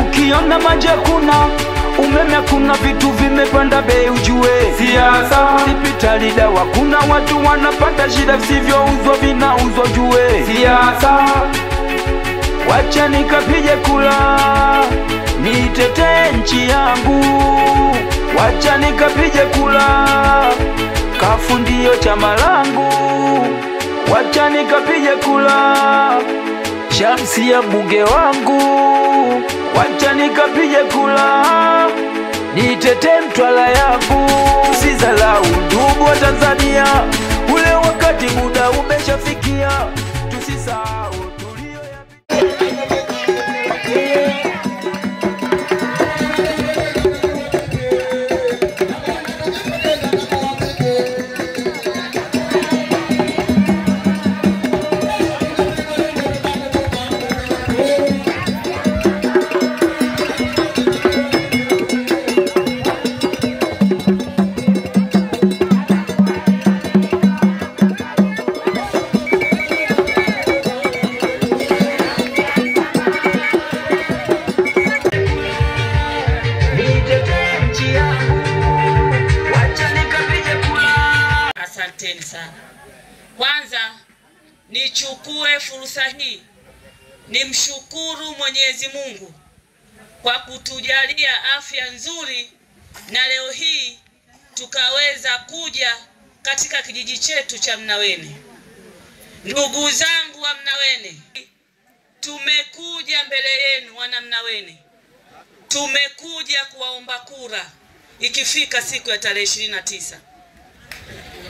Ukiona maji kuna umeme, kuna vitu vimepanda bei ujue. Siasa, hospitali, dawa, kuna watu wanapata shida visivyouzwa vinauzwa jue. Siasa, wacha nikapige kula nitetee nchi yangu, wacha nikapige kula kafu ndio chama langu, wacha nikapige kula Shamsi ya bunge wangu, wacha nikapige kula nitetee Mtwara yangu. Tusizalau ndugu wa Tanzania, ule wakati muda umeshafikia, tusisahau sana. Kwanza nichukue fursa hii nimshukuru Mwenyezi Mungu kwa kutujalia afya nzuri, na leo hii tukaweza kuja katika kijiji chetu cha Mnawene. Ndugu zangu wa Mnawene, tumekuja mbele yenu wana Mnawene, tumekuja kuwaomba kura ikifika siku ya tarehe 29.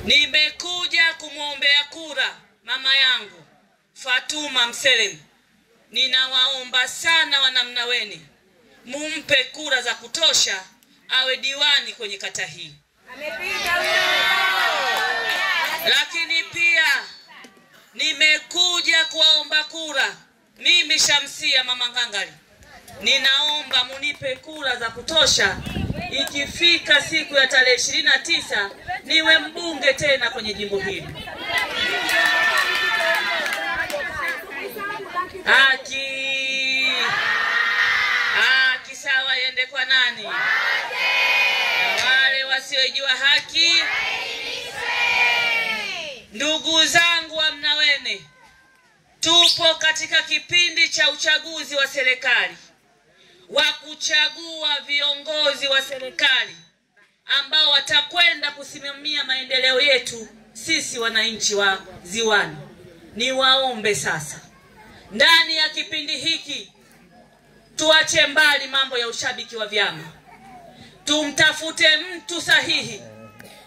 Nimekuja kumwombea kura mama yangu Fatuma Mselem. Ninawaomba sana wana Mnawene, mumpe kura za kutosha awe diwani kwenye kata hii. Lakini pia nimekuja kuwaomba kura mimi Shamsia mama Ngangali. Ninaomba munipe kura za kutosha ikifika siku ya tarehe 29 niwe mbunge tena kwenye jimbo hili. Haki sawa yende kwa nani? Wale wasiojua haki. Ndugu zangu wa Mnawene, tupo katika kipindi cha uchaguzi wa serikali, wa kuchagua viongozi wa serikali ambao watakwenda kusimamia maendeleo yetu sisi wananchi wa Ziwani. Niwaombe sasa, ndani ya kipindi hiki tuache mbali mambo ya ushabiki wa vyama, tumtafute mtu sahihi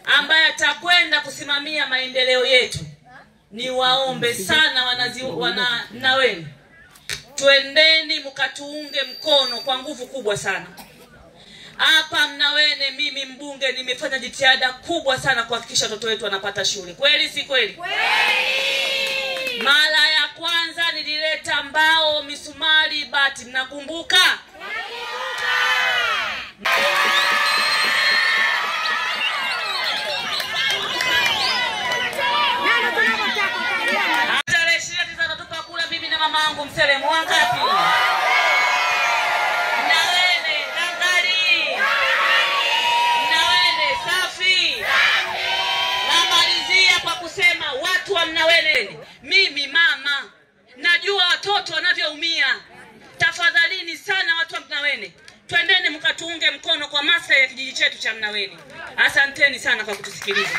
ambaye atakwenda kusimamia maendeleo yetu. Niwaombe sana wana Mnawene, twendeni mkatuunge mkono kwa nguvu kubwa sana. Hapa Mnawene mimi mbunge nimefanya jitihada kubwa sana kuhakikisha watoto wetu wanapata shule. Kweli si kweli? Kweli. Mara ya kwanza nilileta mbao, misumari, bati, mnakumbuka? Nakumbuka. Tarehe 29 natupa kula bibi na mama yangu Mselem. Wangapi? Mnawene Ngangali. Mnawene safi. Namalizia kwa kusema watu wa Mnawene, mimi mama najua watoto wanavyoumia. Tafadhalini sana watu wa Mnawene, twendeni mkatuunge mkono kwa maslahi ya kijiji chetu cha Mnawene. Asanteni sana kwa kutusikiliza.